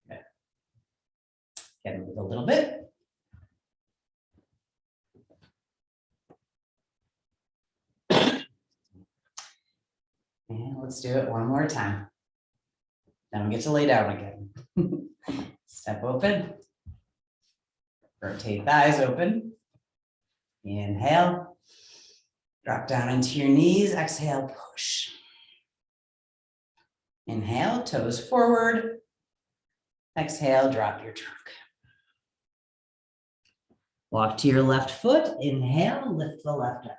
Good. Get move a little bit. And let's do it one more time. Then we get to lay down again. Step open. Rotate thighs open. Inhale. Drop down into your knees. Exhale, push. Inhale, toes forward. Exhale, drop your trunk. Walk to your left foot. Inhale, lift the left arm.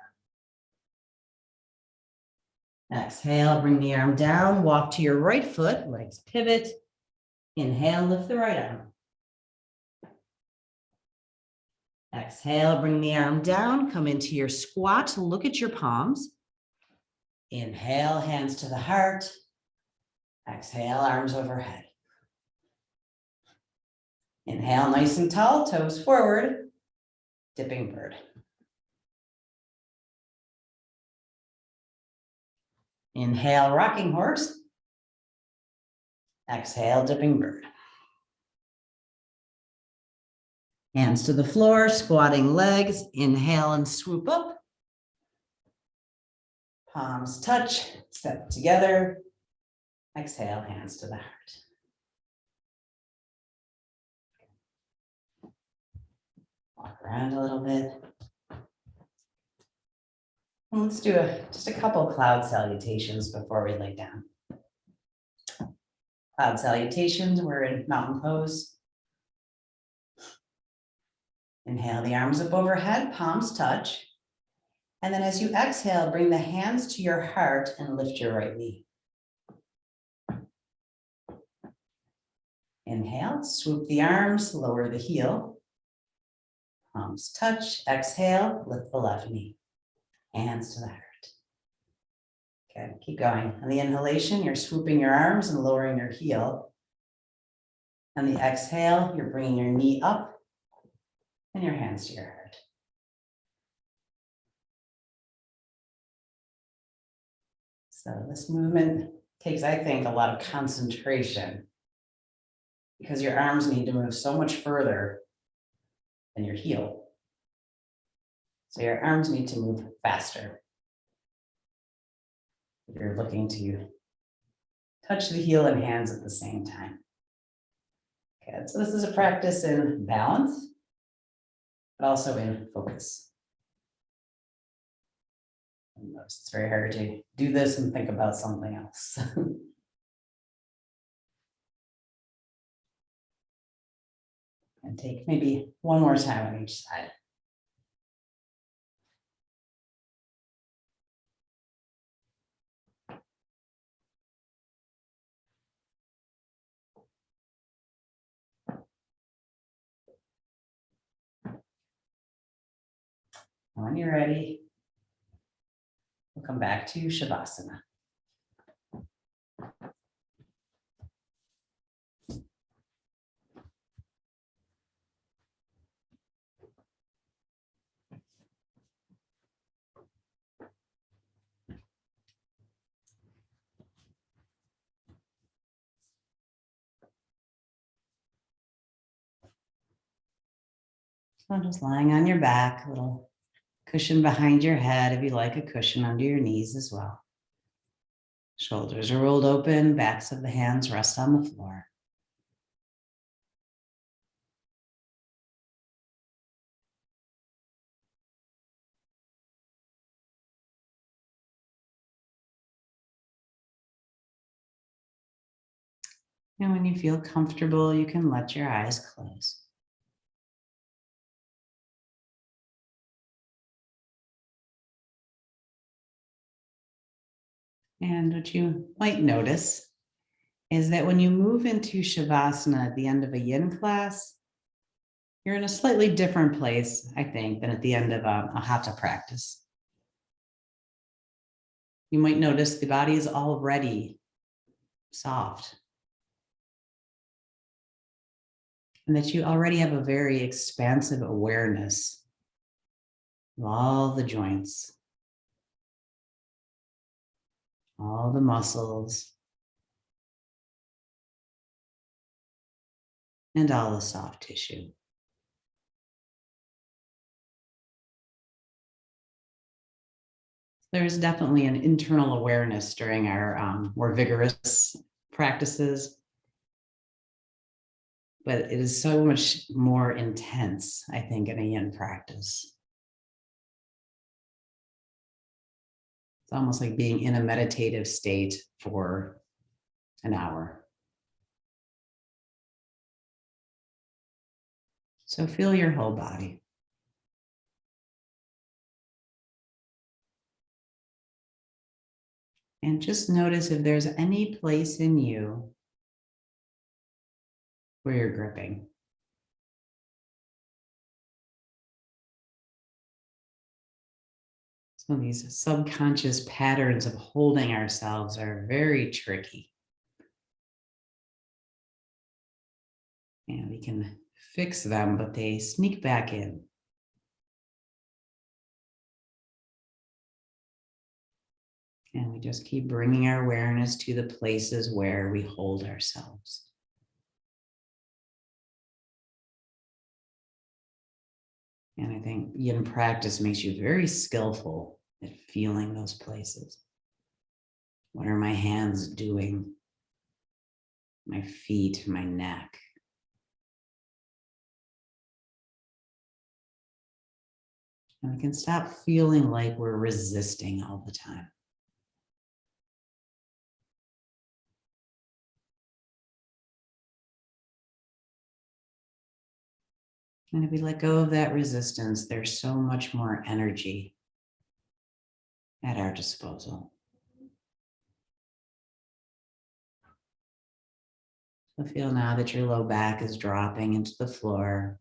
Exhale, bring the arm down. Walk to your right foot. Legs pivot. Inhale, lift the right arm. Exhale, bring the arm down. Come into your squat. Look at your palms. Inhale, hands to the heart. Exhale, arms overhead. Inhale, nice and tall, toes forward. Dipping bird. Inhale, rocking horse. Exhale, dipping bird. Hands to the floor, squatting legs. Inhale and swoop up. Palms touch, step together. Exhale, hands to the heart. Walk around a little bit. And let's do just a couple cloud salutations before we lay down. Cloud salutations, we're in mountain pose. Inhale the arms up overhead, palms touch. And then as you exhale, bring the hands to your heart and lift your right knee. Inhale, swoop the arms, lower the heel. Palms touch, exhale, lift the left knee. Hands to the heart. Okay, keep going. On the inhalation, you're swooping your arms and lowering your heel. On the exhale, you're bringing your knee up and your hands to your heart. So this movement takes, I think, a lot of concentration because your arms need to move so much further than your heel. So your arms need to move faster. You're looking to touch the heel and hands at the same time. Okay, so this is a practice in balance, but also in focus. And notice it's very hard to do this and think about something else. And take maybe one more time on each side. When you're ready, we'll come back to Shavasana. So just lying on your back, a little cushion behind your head, if you like a cushion under your knees as well. Shoulders are rolled open, backs of the hands rest on the floor. And when you feel comfortable, you can let your eyes close. And what you might notice is that when you move into Shavasana at the end of a Yin class, you're in a slightly different place, I think, than at the end of a Hatha practice. You might notice the body is already soft. and that you already have a very expansive awareness of all the joints, all the muscles, and all the soft tissue. There's definitely an internal awareness during our more vigorous practices, but it is so much more intense, I think, in a yin practice. It's almost like being in a meditative state for an hour. So feel your whole body. And just notice if there's any place in you where you're gripping. So these subconscious patterns of holding ourselves are very tricky. And we can fix them, but they sneak back in. And we just keep bringing our awareness to the places where we hold ourselves. And I think yin practice makes you very skillful at feeling those places. What are my hands doing? My feet, my neck. And we can stop feeling like we're resisting all the time. And if we let go of that resistance, there's so much more energy at our disposal. So feel now that your low back is dropping into the floor.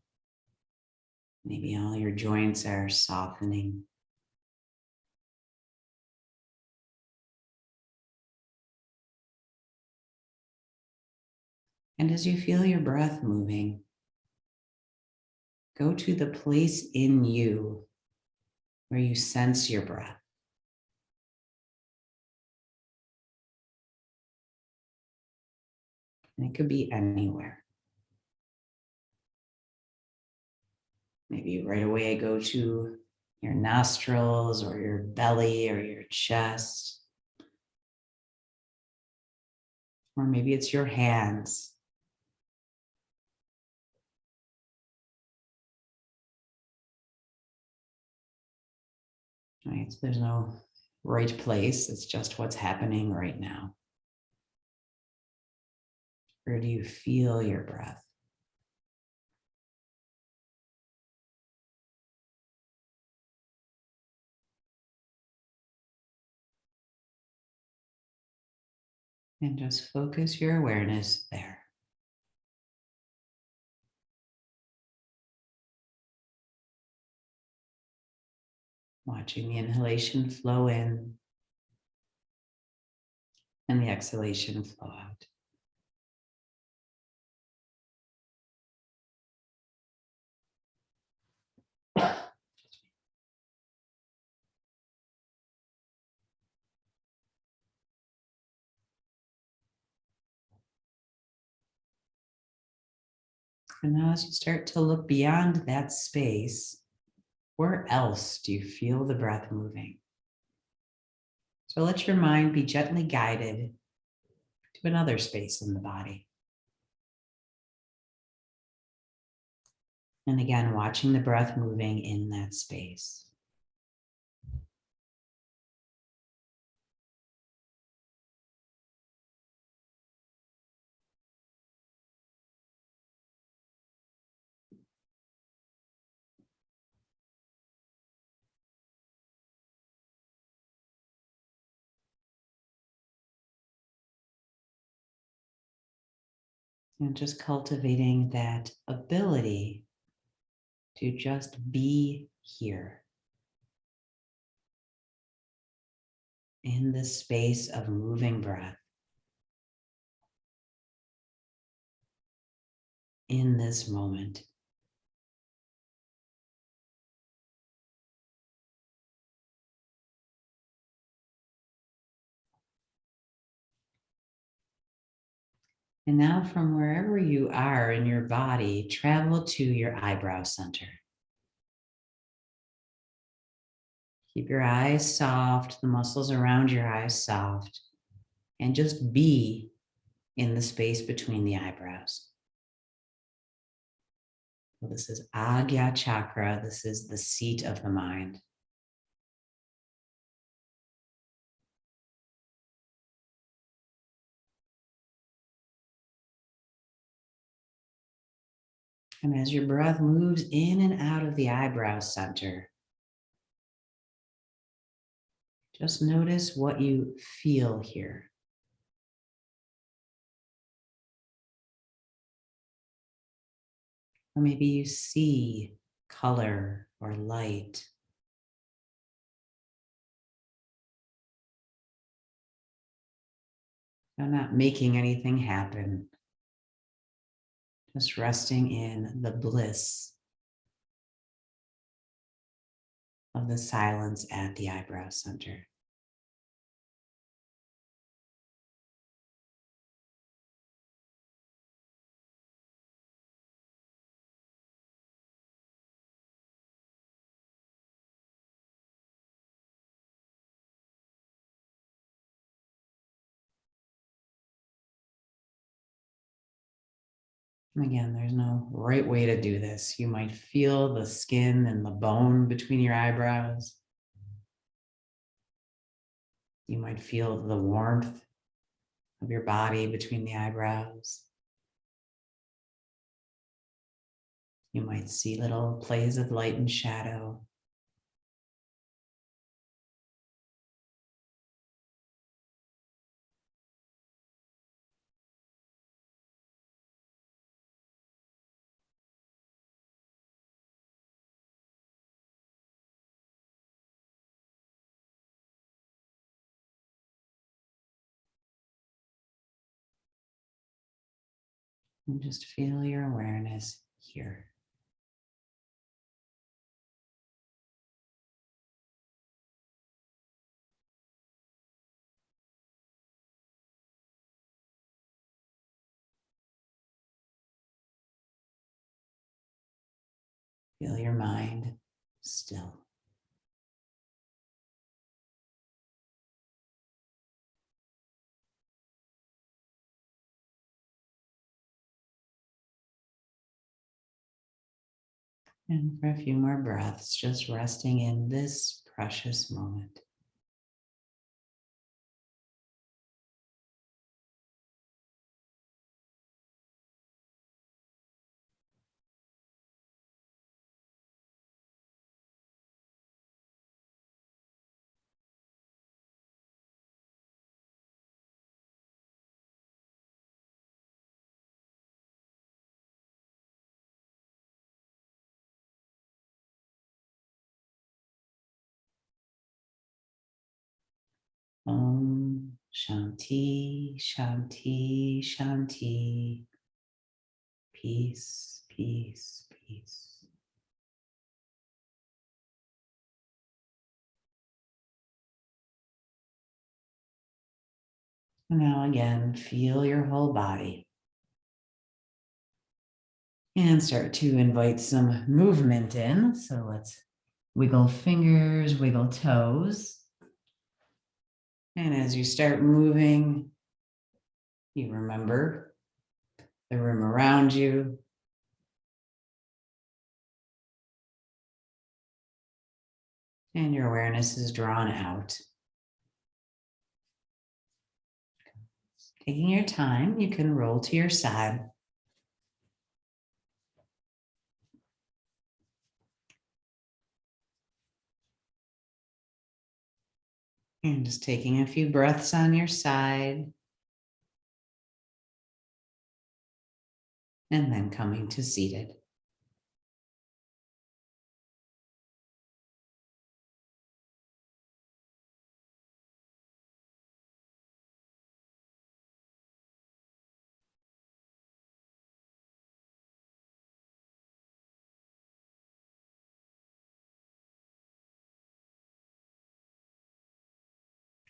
Maybe all your joints are softening. And as you feel your breath moving, go to the place in you where you sense your breath. And it could be anywhere. Maybe right away go to your nostrils or your belly or your chest. Or maybe it's your hands. Right? So there's no right place. It's just what's happening right now. Where do you feel your breath? And just focus your awareness there. Watching the inhalation flow in and the exhalation flow out. And now as you start to look beyond that space, where else do you feel the breath moving? So let your mind be gently guided to another space in the body. And again, watching the breath moving in that space. And just cultivating that ability to just be here in this space of moving breath. in this moment. And now from wherever you are in your body, travel to your eyebrow center. Keep your eyes soft, the muscles around your eyes soft, and just be in the space between the eyebrows. So this is Agya Chakra. This is the seat of the mind. And as your breath moves in and out of the eyebrow center, just notice what you feel here. Or maybe you see color or light. I'm not making anything happen. Just resting in the bliss of the silence at the eyebrow center. And again, there's no right way to do this. You might feel the skin and the bone between your eyebrows. You might feel the warmth of your body between the eyebrows. You might see little plays of light and shadow. And just feel your awareness here. Feel your mind still. And for a few more breaths, just resting in this precious moment. Om Shanti, Shanti, Shanti. Peace, peace, peace. And now again, feel your whole body. And start to invite some movement in. So let's wiggle fingers, wiggle toes. And as you start moving, you remember the room around you. And your awareness is drawn out. Taking your time, you can roll to your side. And just taking a few breaths on your side. And then coming to seated.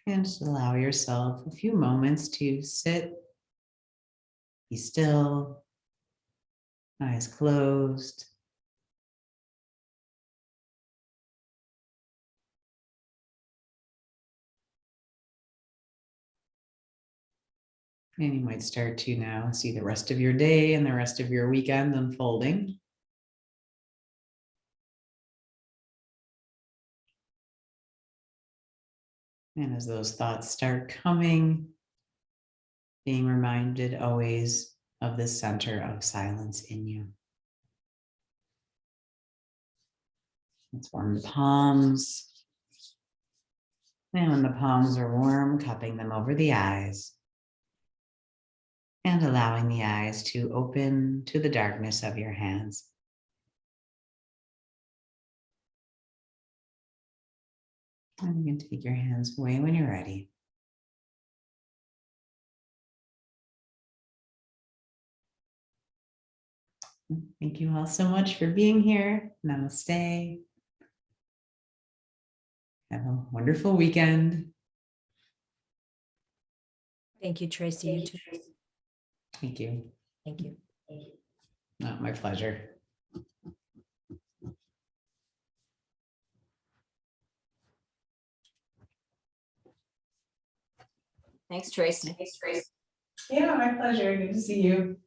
And just allow yourself a few moments to sit, be still, eyes closed. And you might start to now see the rest of your day and the rest of your weekend unfolding. And as those thoughts start coming, being reminded always of the center of silence in you. Let's warm the palms. And when the palms are warm, cupping them over the eyes. And allowing the eyes to open to the darkness of your hands. And you can take your hands away when you're ready. Thank you all so much for being here. Namaste. Have a wonderful weekend. Thank you, Tracy. You too. Thank you. Thank you. My pleasure. Thanks, Tracy. Yeah, my pleasure. Good to see you.